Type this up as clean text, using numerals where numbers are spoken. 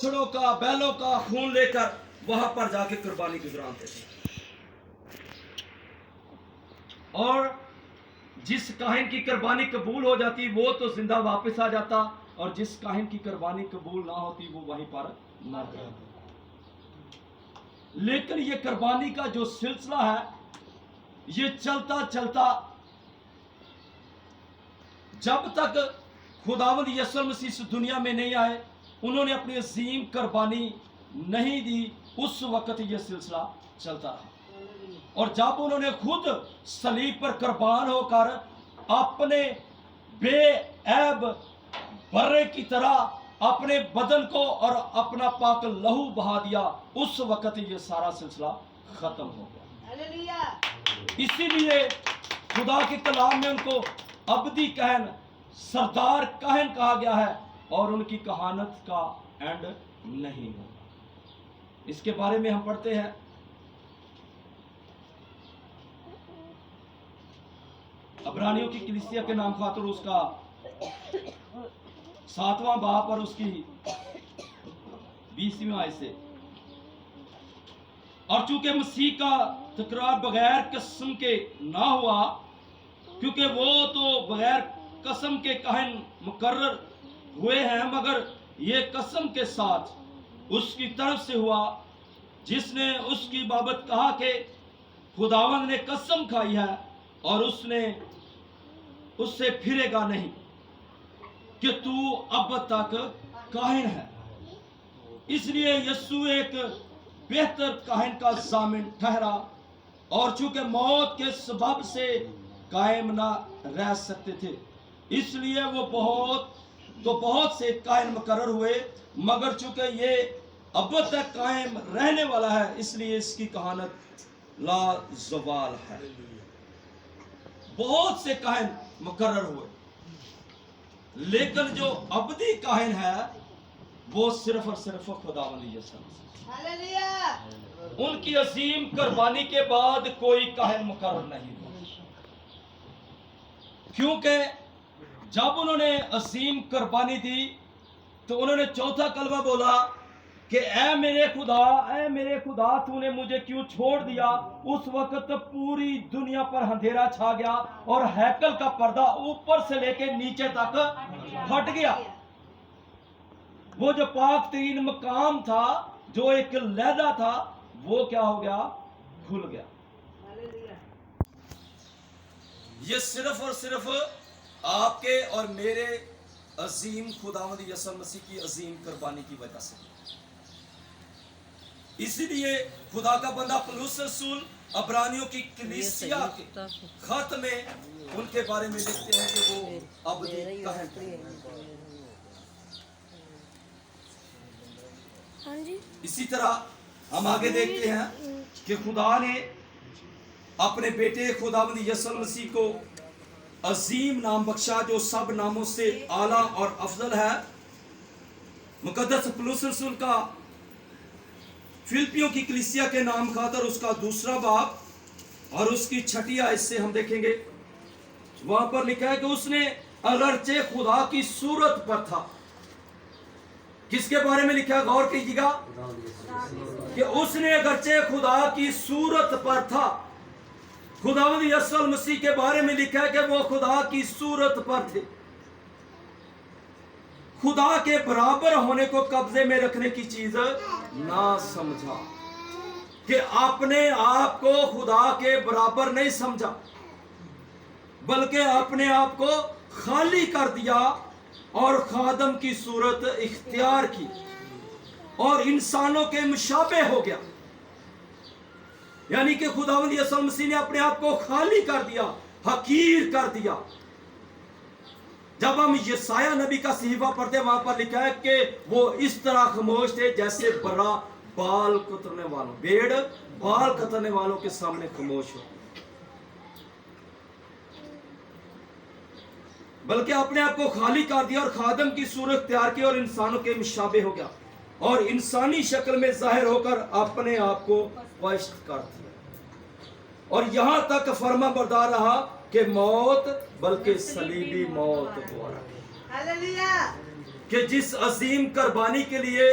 بچڑوں کا بیلوں کا خون لے کر وہاں پر جا کے قربانی گزرانتے تھے. اور جس کاہن کی قربانی قبول ہو جاتی وہ تو زندہ واپس آ جاتا، اور جس کاہن کی قربانی قبول نہ ہوتی وہ وہیں پر مر جاتا. لیکن یہ قربانی کا جو سلسلہ ہے یہ چلتا چلتا جب تک خداوند یسوع مسیح اس دنیا میں نہیں آئے، انہوں نے اپنی عظیم قربانی نہیں دی، اس وقت یہ سلسلہ چلتا رہا. اور جب انہوں نے خود صلیب پر قربان ہو کر اپنے بے عیب برے کی طرح اپنے بدن کو اور اپنا پاک لہو بہا دیا، اس وقت یہ سارا سلسلہ ختم ہو گیا. اسی لیے خدا کے کلام میں ان کو ابدی کہن، سردار کہن کہا گیا ہے، اور ان کی کہانت کا اینڈ نہیں ہوگا. اس کے بارے میں ہم پڑھتے ہیں عبرانیوں کی کلیسیا کے نام خاطر اس کا 7واں باب اور اس کی 20ویں آیت سے. اور چونکہ مسیح کا تکرار بغیر قسم کے نہ ہوا، کیونکہ وہ تو بغیر قسم کے کاہن مقرر ہوئے ہیں، مگر یہ قسم کے ساتھ اس کی طرف سے ہوا، جس نے اس کی بابت کہا کہ خداوند نے قسم کھائی ہے اور اس نے اس سے پھرے گا نہیں کہ تو اب تک کاہن ہے. اس لیے یسوع ایک بہتر کاہن کا ضامن ٹھہرا، اور چونکہ موت کے سبب سے قائم نہ رہ سکتے تھے، اس لیے وہ بہت سے کاہن مقرر ہوئے، مگر چونکہ یہ اب تک قائم رہنے والا ہے اس لیے اس کی کہانت لا زوال ہے. بہت سے کاہن مقرر ہوئے، لیکن جو ابدی کاہن ہے وہ صرف اور صرف خداوند یسوع مسیح. ان کی عظیم قربانی کے بعد کوئی کاہن مقرر نہیں ہوا، کیونکہ جب انہوں نے عظیم قربانی دی تو انہوں نے چوتھا کلمہ بولا کہ اے میرے خدا تو نے مجھے کیوں چھوڑ دیا. اس وقت پوری دنیا پر اندھیرا چھا گیا اور ہیکل کا پردہ اوپر سے لے کے نیچے تک پھٹ گیا. وہ جو پاک ترین مقام تھا، جو ایک علیحدہ تھا، وہ کیا ہو گیا؟ کھل گیا. یہ صرف اور صرف آپ کے اور میرے عظیم خداوند یسوع مسیح کی عظیم قربانی کی وجہ سے. اسی لیے خدا کا بندہ پولس رسول عبرانیوں کی کلیسیا کے خط میں ان کے بارے میں لکھتے ہیں کہ وہ ابدی کاہن ہیں. اسی طرح ہم آگے دیکھتے ہیں کہ خدا نے اپنے بیٹے خداوند یسوع مسیح کو عظیم نام بخشا جو سب ناموں سے اعلیٰ اور افضل ہے. مقدس پولس رسول کا فلپیوں کی کلیسیا کے نام خاطر اس کا 2 باب اور اس کی 6 آیت سے ہم دیکھیں گے. وہاں پر لکھا ہے کہ اس نے اگرچہ خدا کی صورت پر تھا. کس کے بارے میں لکھا ہے؟ غور کیجیے گا کہ اس نے اگرچہ خدا کی صورت پر تھا. خداوند یسوع مسیح کے بارے میں لکھا ہے کہ وہ خدا کی صورت پر تھے. خدا کے برابر ہونے کو قبضے میں رکھنے کی چیز نہ سمجھا، کہ اپنے آپ کو خدا کے برابر نہیں سمجھا، بلکہ اپنے آپ کو خالی کر دیا اور خادم کی صورت اختیار کی اور انسانوں کے مشابہ ہو گیا. یعنی کہ خداوند یسوع مسیح نے اپنے آپ کو خالی کر دیا، حقیر کر دیا. جب ہم یسایہ نبی کا صحیفہ پڑھتے ہیں وہاں پر لکھا ہے کہ وہ اس طرح خاموش تھے جیسے برا بال کترنے والوں، بھیڑ بال کترنے والوں کے سامنے خاموش ہو، بلکہ اپنے آپ کو خالی کر دیا اور خادم کی صورت اختیار کی اور انسانوں کے مشابہ ہو گیا اور انسانی شکل میں ظاہر ہو کر اپنے آپ کو پشت کر دیا اور یہاں تک فرما بردار رہا کہ موت بلکہ صلیبی موت ہوا. کہ جس عظیم قربانی کے لیے